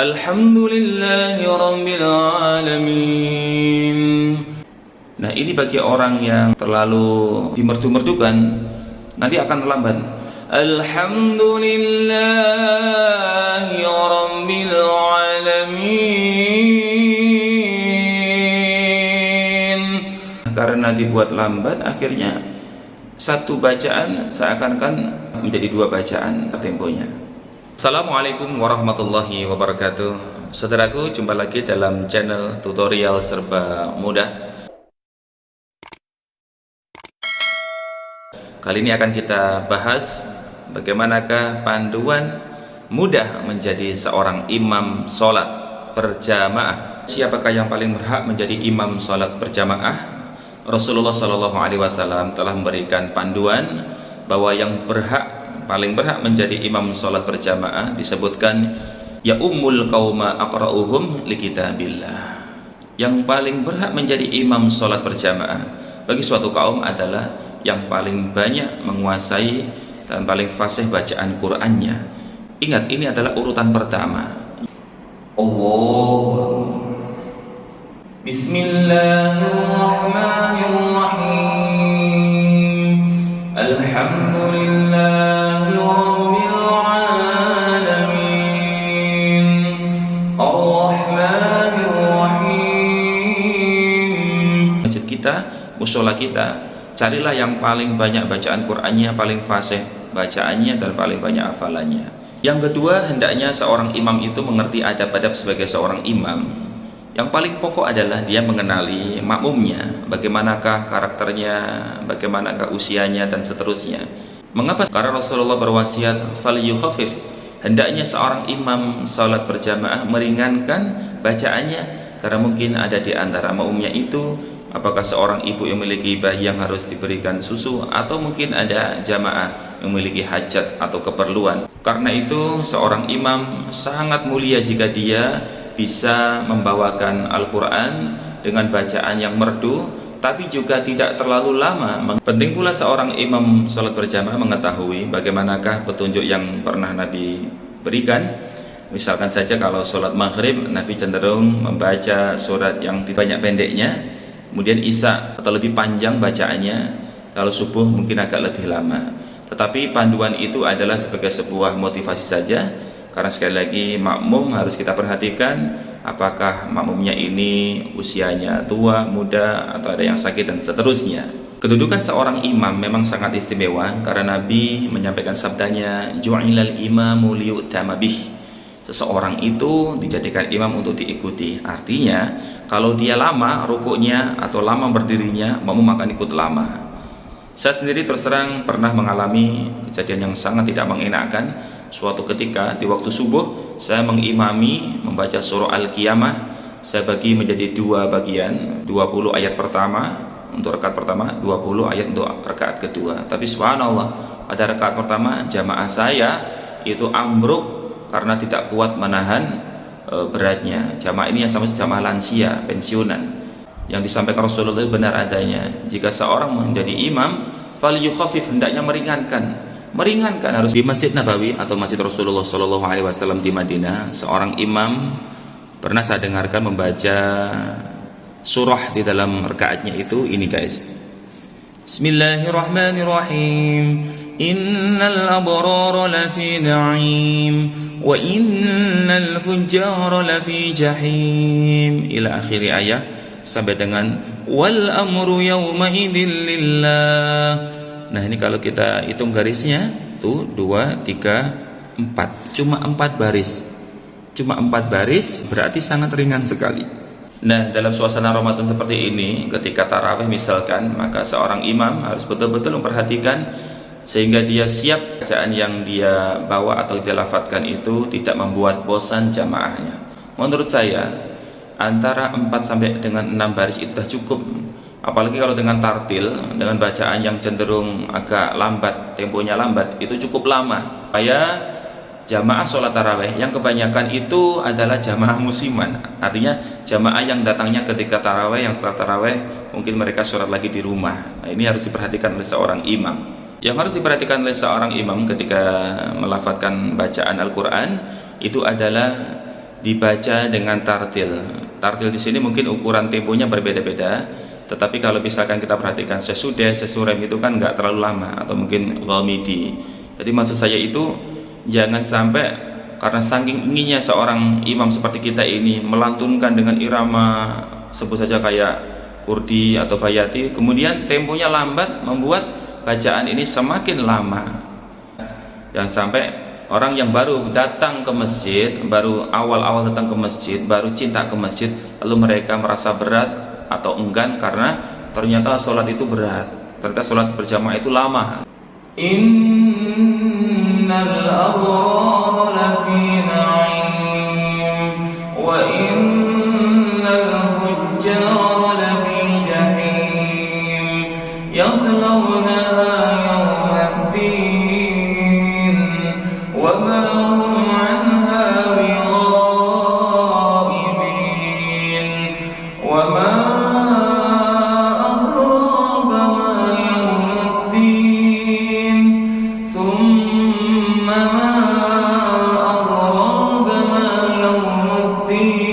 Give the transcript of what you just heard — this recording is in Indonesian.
Alhamdulillahi Rabbil Alamin. Nah, ini bagi orang yang terlalu dimerdu-merdukan, nanti akan terlambat. Alhamdulillahi Rabbil Alamin. Karena dibuat lambat, akhirnya satu bacaan seakan-akan menjadi dua bacaan temponya. Assalamualaikum warahmatullahi wabarakatuh. Saudaraku, jumpa lagi dalam channel tutorial serba mudah. Kali ini akan kita bahas bagaimanakah panduan mudah menjadi seorang imam sholat berjamaah. Siapakah yang paling berhak menjadi imam sholat berjamaah? Rasulullah SAW telah memberikan panduan bahwa yang paling berhak menjadi imam sholat berjamaah disebutkan ya ummul qauma aqra'uhum li kitabillah. Yang paling berhak menjadi imam sholat berjamaah bagi suatu kaum adalah yang paling banyak menguasai dan paling fasih bacaan Qur'annya. Ingat, ini adalah urutan pertama. Allahu Bismillahirrahmanirrahim. Alhamdulillahi Rabbil Alamin. Ar-Rahmanirrahim. Masjid kita, mushola kita, carilah yang paling banyak bacaan Qur'annya, paling fasih bacaannya, dan paling banyak hafalannya. Yang kedua, hendaknya seorang imam itu mengerti adab-adab sebagai seorang imam. Yang paling pokok adalah dia mengenali makmumnya, bagaimanakah karakternya, bagaimanakah usianya, dan seterusnya. Mengapa? Karena Rasulullah berwasiat falyukhaffif, hendaknya seorang imam salat berjamaah meringankan bacaannya, karena mungkin ada di antara makmumnya itu apakah seorang ibu yang memiliki bayi yang harus diberikan susu, atau mungkin ada jamaah yang memiliki hajat atau keperluan. Karena itu seorang imam sangat mulia jika dia bisa membawakan Al-Quran dengan bacaan yang merdu, tapi juga tidak terlalu lama. Penting pula seorang imam sholat berjamaah mengetahui bagaimanakah petunjuk yang pernah Nabi berikan. Misalkan saja kalau sholat maghrib, Nabi cenderung membaca surat yang banyak pendeknya, kemudian isya atau lebih panjang bacaannya, kalau subuh mungkin agak lebih lama. Tetapi panduan itu adalah sebagai sebuah motivasi saja, karena sekali lagi makmum harus kita perhatikan apakah makmumnya ini usianya tua, muda, atau ada yang sakit, dan seterusnya. Kedudukan seorang imam memang sangat istimewa karena Nabi menyampaikan sabdanya, ju'ilal imamu liyu'tama bih. Seseorang itu dijadikan imam untuk diikuti. Artinya kalau dia lama rukuknya atau lama berdirinya, makmum akan ikut lama. Saya sendiri terus terang pernah mengalami kejadian yang sangat tidak mengenakan. Suatu ketika di waktu subuh, saya mengimami membaca surah Al-Qiyamah. Saya bagi menjadi dua bagian, 20 ayat pertama untuk rakaat pertama, 20 ayat untuk rakaat kedua. Tapi subhanallah, pada rakaat pertama jamaah saya itu ambruk karena tidak kuat menahan beratnya. Jamaah ini yang sama jamaah lansia, pensiunan. Yang disampaikan Rasulullah itu benar adanya. Jika seorang menjadi imam, falyukhaffif, hendaknya meringankan harus. Di Masjid Nabawi atau Masjid Rasulullah SAW di Madinah, seorang imam pernah saya dengarkan membaca surah di dalam rakaatnya itu ini guys. Bismillahirrahmanirrahim. Innal abrara lafi na'im wa innal fujjara lafi jahim, ila akhiri ayat sampai dengan wal amru yawma idzil lillah. Nah, ini kalau kita hitung garisnya tuh 2, 3, 4, cuma 4 baris. Cuma 4 baris berarti sangat ringan sekali. Nah, dalam suasana Ramadan seperti ini, ketika tarawih misalkan, maka seorang imam harus betul-betul memperhatikan sehingga dia siap bacaan yang dia bawa atau dia lafadzkan itu tidak membuat bosan jamaahnya. Menurut saya antara 4 sampai dengan 6 baris itu sudah cukup. Apalagi kalau dengan tartil, dengan bacaan yang cenderung agak lambat, temponya lambat, itu cukup lama. Supaya jamaah sholat taraweh yang kebanyakan itu adalah jamaah musiman. Artinya jamaah yang datangnya ketika taraweh, yang setelah taraweh mungkin mereka sholat lagi di rumah. Nah, ini harus diperhatikan oleh seorang imam. Yang harus diperhatikan oleh seorang imam ketika melafadzkan bacaan Al-Quran itu adalah dibaca dengan tartil. Tartil di sini mungkin ukuran temponya berbeda-beda, tetapi kalau misalkan kita perhatikan sesudah, sesurem itu kan nggak terlalu lama, atau mungkin ghamidi. Jadi maksud saya itu jangan sampai karena saking inginnya seorang imam seperti kita ini melantunkan dengan irama sebut saja kayak kurdi atau bayati, kemudian temponya lambat membuat bacaan ini semakin lama. Jangan sampai orang yang baru datang ke masjid, baru awal-awal datang ke masjid, baru cinta ke masjid, lalu mereka merasa berat atau enggan karena ternyata sholat itu berat, ternyata sholat berjamaah itu lama. Innal abrara lafi na'im wa innal fujjara lafi jahim yaslawnaha yawmaddin wa ma hum 'anha bighaibin wa ma ثم ما أدراك ما يوم الدين